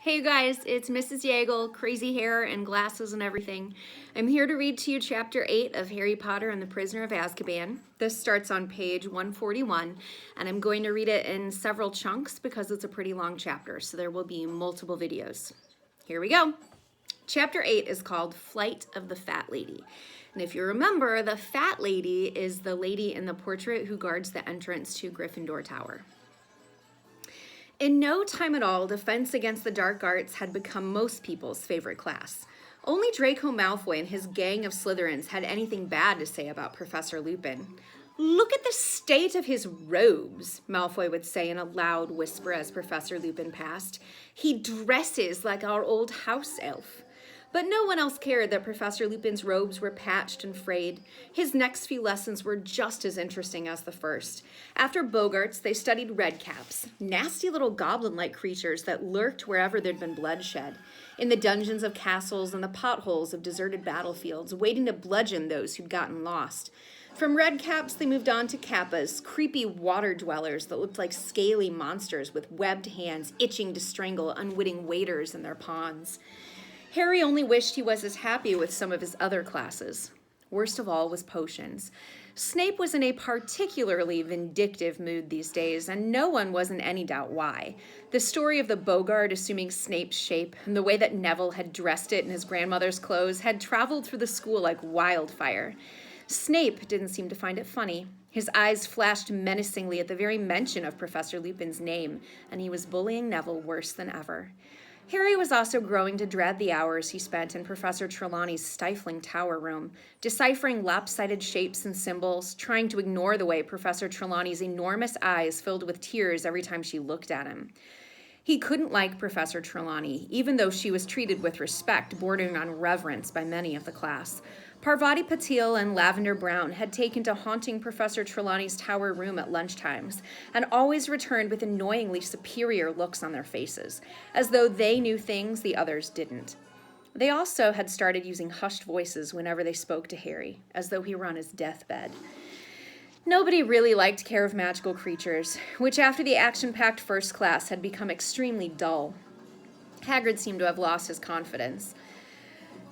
Hey you guys, it's Mrs. Yagle, crazy hair and glasses and everything. I'm here to read to you Chapter 8 of Harry Potter and the Prisoner of Azkaban. This starts on page 141, and I'm going to read it in several chunks because it's a pretty long chapter, so there will be multiple videos. Here we go. Chapter 8 is called Flight of the Fat Lady. And if you remember, the Fat Lady is the lady in the portrait who guards the entrance to Gryffindor Tower. In no time at all, defense against the dark arts had become most people's favorite class. Only Draco Malfoy and his gang of Slytherins had anything bad to say about Professor Lupin. "Look at the state of his robes," Malfoy would say in a loud whisper as Professor Lupin passed. "He dresses like our old house elf." But no one else cared that Professor Lupin's robes were patched and frayed. His next few lessons were just as interesting as the first. After Bogarts, they studied redcaps, nasty little goblin-like creatures that lurked wherever there'd been bloodshed, in the dungeons of castles and the potholes of deserted battlefields, waiting to bludgeon those who'd gotten lost. From redcaps, they moved on to kappas, creepy water dwellers that looked like scaly monsters with webbed hands itching to strangle unwitting waders in their ponds. Harry only wished he was as happy with some of his other classes. Worst of all was potions. Snape was in a particularly vindictive mood these days, and no one was in any doubt why. The story of the Bogart assuming Snape's shape and the way that Neville had dressed it in his grandmother's clothes had traveled through the school like wildfire. Snape didn't seem to find it funny. His eyes flashed menacingly at the very mention of Professor Lupin's name, and he was bullying Neville worse than ever. Harry was also growing to dread the hours he spent in Professor Trelawney's stifling tower room, deciphering lopsided shapes and symbols, trying to ignore the way Professor Trelawney's enormous eyes filled with tears every time she looked at him. He couldn't like Professor Trelawney, even though she was treated with respect bordering on reverence by many of the class. Parvati Patil and Lavender Brown had taken to haunting Professor Trelawney's tower room at lunchtimes, and always returned with annoyingly superior looks on their faces, as though they knew things the others didn't. They also had started using hushed voices whenever they spoke to Harry, as though he were on his deathbed. Nobody really liked Care of Magical Creatures, which after the action-packed first class had become extremely dull. Hagrid seemed to have lost his confidence.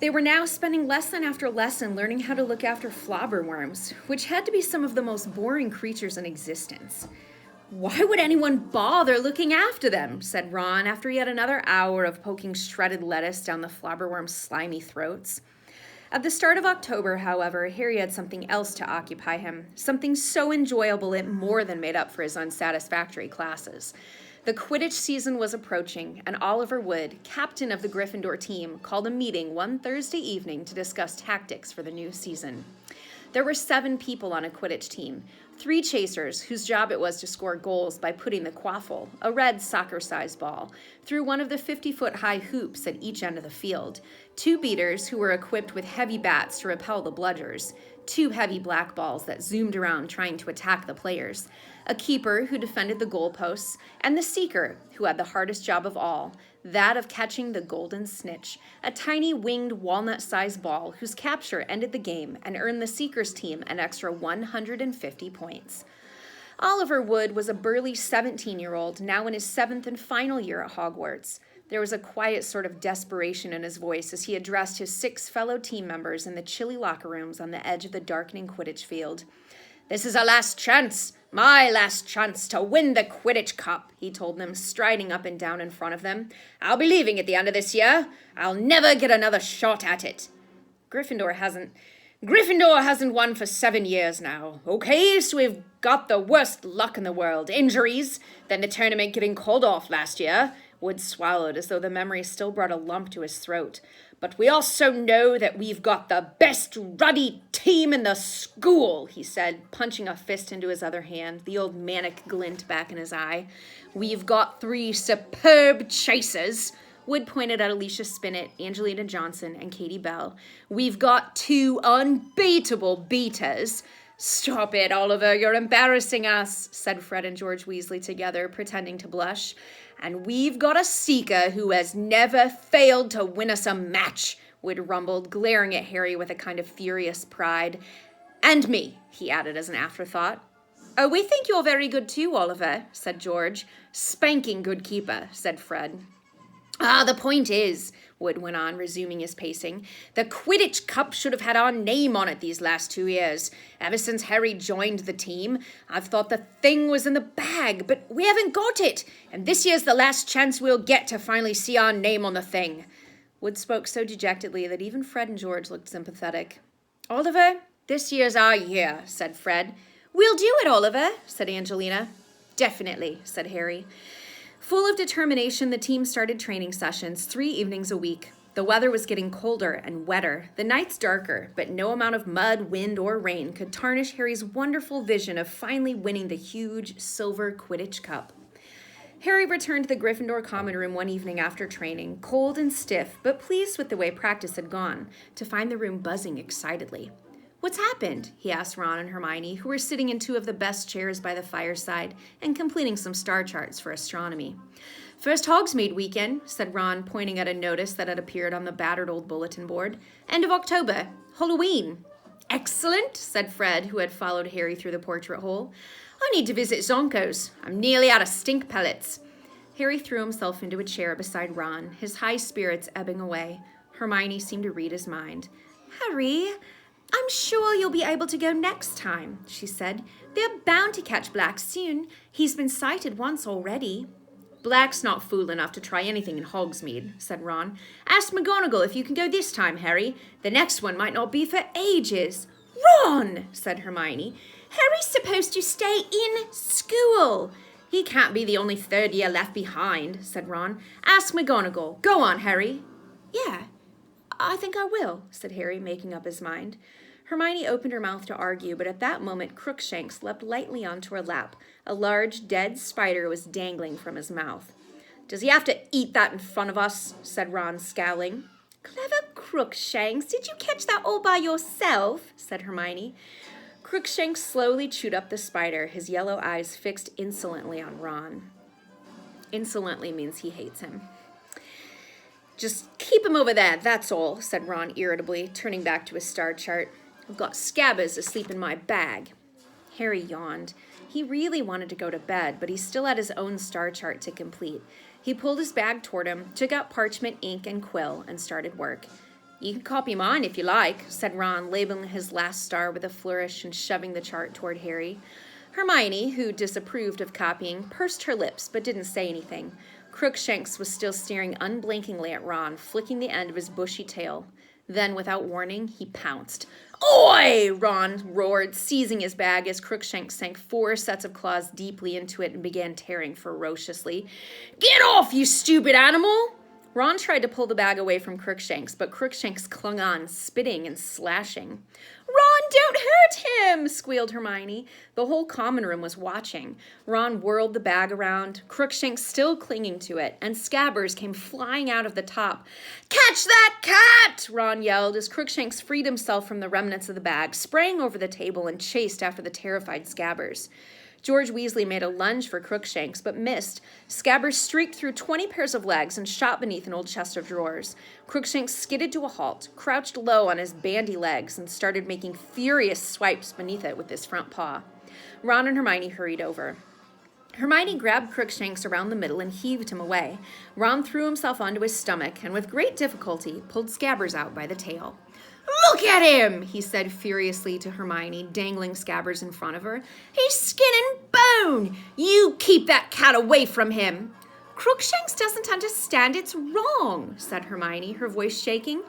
They were now spending lesson after lesson learning how to look after flobberworms, which had to be some of the most boring creatures in existence. "Why would anyone bother looking after them?" said Ron after he had another hour of poking shredded lettuce down the flobberworms' slimy throats. At the start of October, however, Harry had something else to occupy him, something so enjoyable it more than made up for his unsatisfactory classes. The Quidditch season was approaching, and Oliver Wood, captain of the Gryffindor team, called a meeting one Thursday evening to discuss tactics for the new season. There were 7 people on a Quidditch team, 3 chasers whose job it was to score goals by putting the quaffle, a red soccer-sized ball, through one of the 50-foot-high hoops at each end of the field, 2 beaters who were equipped with heavy bats to repel the bludgers, 2 heavy black balls that zoomed around trying to attack the players, a keeper who defended the goalposts, and the seeker, who had the hardest job of all, that of catching the golden snitch, a tiny winged walnut-sized ball whose capture ended the game and earned the seeker's team an extra 150 points. Oliver Wood was a burly 17-year-old, now in his 7th and final year at Hogwarts. There was a quiet sort of desperation in his voice as he addressed his 6 fellow team members in the chilly locker rooms on the edge of the darkening Quidditch field. "This is our last chance, my last chance to win the Quidditch Cup," he told them, striding up and down in front of them. "I'll be leaving at the end of this year. I'll never get another shot at it. Gryffindor hasn't won for 7 years now. Okay, so we've got the worst luck in the world. Injuries, then the tournament getting called off last year." Wood swallowed as though the memory still brought a lump to his throat. "But we also know that we've got the best ruddy team in the school," he said, punching a fist into his other hand, the old manic glint back in his eye. "We've got 3 superb chasers." Wood pointed at Alicia Spinnet, Angelina Johnson, and Katie Bell. "We've got 2 unbeatable beaters." "Stop it, Oliver, you're embarrassing us," said Fred and George Weasley together, pretending to blush. "And we've got a seeker who has never failed to win us a match," Wood rumbled, glaring at Harry with a kind of furious pride. "And me," he added as an afterthought. "Oh, we think you're very good too, Oliver," said George. "Spanking good keeper," said Fred. "Ah, the point is," Wood went on, resuming his pacing, "the Quidditch Cup should have had our name on it these last 2 years. Ever since Harry joined the team, I've thought the thing was in the bag, but we haven't got it, and this year's the last chance we'll get to finally see our name on the thing." Wood spoke so dejectedly that even Fred and George looked sympathetic. "Oliver, this year's our year," said Fred. "We'll do it, Oliver," said Angelina. "Definitely," said Harry. Full of determination, the team started training sessions 3 evenings a week. The weather was getting colder and wetter, the nights darker, but no amount of mud, wind, or rain could tarnish Harry's wonderful vision of finally winning the huge silver Quidditch Cup. Harry returned to the Gryffindor common room one evening after training, cold and stiff, but pleased with the way practice had gone, to find the room buzzing excitedly. "What's happened?" he asked Ron and Hermione, who were sitting in 2 of the best chairs by the fireside and completing some star charts for astronomy. "First Hogsmeade weekend," said Ron, pointing at a notice that had appeared on the battered old bulletin board. "End of October. Halloween." "Excellent," said Fred, who had followed Harry through the portrait hole. "I need to visit Zonko's. I'm nearly out of stink pellets." Harry threw himself into a chair beside Ron, his high spirits ebbing away. Hermione seemed to read his mind. "Harry, I'm sure you'll be able to go next time," she said. "They're bound to catch Black soon. He's been sighted once already." "Black's not fool enough to try anything in Hogsmeade," said Ron. "Ask McGonagall if you can go this time, Harry. The next one might not be for ages." "Ron," said Hermione, "Harry's supposed to stay in school." "He can't be the only 3rd year left behind," said Ron. "Ask McGonagall. Go on, Harry." "Yeah, I think I will," said Harry, making up his mind. Hermione opened her mouth to argue, but at that moment Crookshanks leapt lightly onto her lap. A large, dead spider was dangling from his mouth. "Does he have to eat that in front of us?" said Ron, scowling. "Clever Crookshanks, did you catch that all by yourself?" said Hermione. Crookshanks slowly chewed up the spider, his yellow eyes fixed insolently on Ron. Insolently means he hates him. "Just keep him over there, that's all," said Ron irritably, turning back to his star chart. "I've got Scabbers asleep in my bag." Harry yawned. He really wanted to go to bed, but he still had his own star chart to complete. He pulled his bag toward him, took out parchment, ink, and quill, and started work. "You can copy mine if you like," said Ron, labeling his last star with a flourish and shoving the chart toward Harry. Hermione, who disapproved of copying, pursed her lips but didn't say anything. Crookshanks was still staring unblinkingly at Ron, flicking the end of his bushy tail. Then, without warning, he pounced. "Oi!" Ron roared, seizing his bag as Crookshanks sank 4 sets of claws deeply into it and began tearing ferociously. "Get off, you stupid animal!" Ron tried to pull the bag away from Crookshanks, but Crookshanks clung on, spitting and slashing. "Ron, don't hurt him!" squealed Hermione. The whole common room was watching. Ron whirled the bag around, Crookshanks still clinging to it, and Scabbers came flying out of the top. "Catch that cat!" Ron yelled as Crookshanks freed himself from the remnants of the bag, sprang over the table, and chased after the terrified Scabbers. George Weasley made a lunge for Crookshanks, but missed. Scabbers streaked through 20 pairs of legs and shot beneath an old chest of drawers. Crookshanks skidded to a halt, crouched low on his bandy legs, and started making furious swipes beneath it with his front paw. Ron and Hermione hurried over. Hermione grabbed Crookshanks around the middle and heaved him away. Ron threw himself onto his stomach and with great difficulty pulled Scabbers out by the tail. "Look at him!" he said furiously to Hermione, dangling Scabbers in front of her. "He's skin and bone! You keep that cat away from him!" "Crookshanks doesn't understand it's wrong," said Hermione, her voice shaking.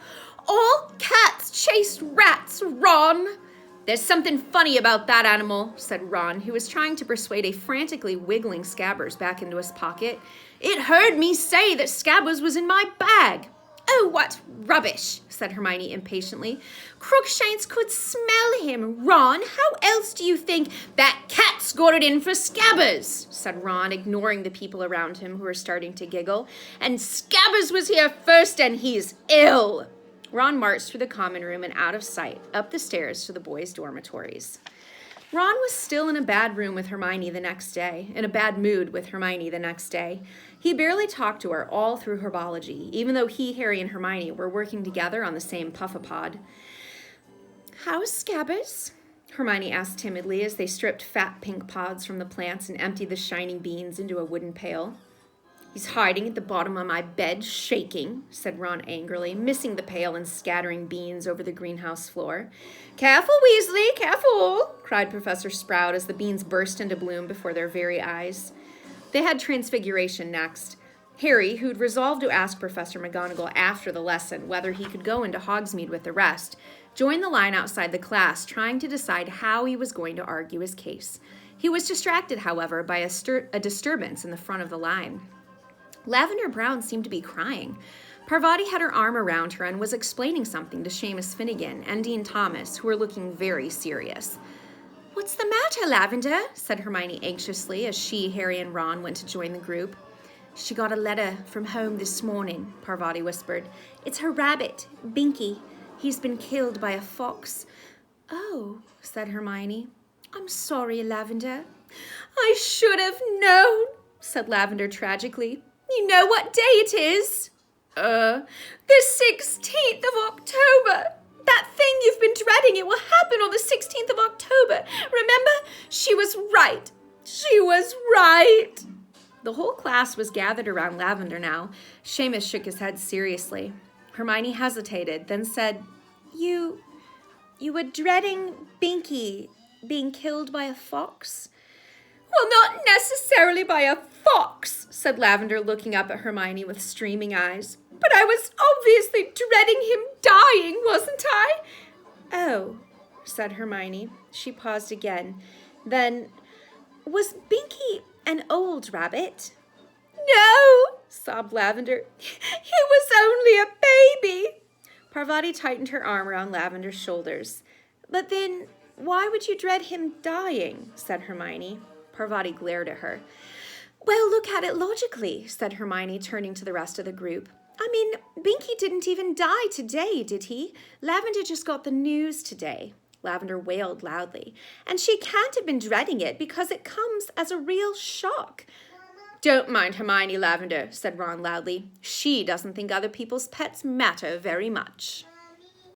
"All cats chase rats, Ron!" "There's something funny about that animal," said Ron, who was trying to persuade a frantically wiggling Scabbers back into his pocket. "It heard me say that Scabbers was in my bag." "Oh, what rubbish," said Hermione impatiently. "Crookshanks could smell him, Ron. How else do you think that cat's got it in for Scabbers?" said Ron, ignoring the people around him who were starting to giggle. "And Scabbers was here first, and he's ill." Ron marched through the common room and out of sight, up the stairs to the boys' dormitories. Ron was still in a bad mood with Hermione the next day. He barely talked to her all through herbology, even though he, Harry, and Hermione were working together on the same puffapod. "How's Scabbers?" Hermione asked timidly as they stripped fat pink pods from the plants and emptied the shining beans into a wooden pail. He's hiding at the bottom of my bed, shaking, said Ron angrily, missing the pail and scattering beans over the greenhouse floor. Careful, Weasley, careful, cried Professor Sprout as the beans burst into bloom before their very eyes. They had Transfiguration next. Harry, who'd resolved to ask Professor McGonagall after the lesson whether he could go into Hogsmeade with the rest, joined the line outside the class, trying to decide how he was going to argue his case. He was distracted, however, by a disturbance in the front of the line. Lavender Brown seemed to be crying. Parvati had her arm around her and was explaining something to Seamus Finnegan and Dean Thomas, who were looking very serious. What's the matter, Lavender? Said Hermione anxiously as she, Harry, and Ron went to join the group. She got a letter from home this morning, Parvati whispered. It's her rabbit, Binky. He's been killed by a fox. Oh, said Hermione. I'm sorry, Lavender. I should have known, said Lavender tragically. You know what day it is? The 16th of October. That thing you've been dreading, it will happen on the 16th of October. Remember? She was right. She was right. The whole class was gathered around Lavender now. Seamus shook his head seriously. Hermione hesitated, then said, You were dreading Binky being killed by a fox? Well, not necessarily by a fox, said Lavender, looking up at Hermione with streaming eyes. But I was obviously dreading him dying, wasn't I? Oh, said Hermione. She paused again. Then, was Binky an old rabbit? No, sobbed Lavender. He was only a baby. Parvati tightened her arm around Lavender's shoulders. But then, why would you dread him dying? Said Hermione. Parvati glared at her. Well, look at it logically, said Hermione, turning to the rest of the group. I mean, Binky didn't even die today, did he? Lavender just got the news today. Lavender wailed loudly. And she can't have been dreading it because it comes as a real shock. Don't mind Hermione, Lavender, said Ron loudly. She doesn't think other people's pets matter very much.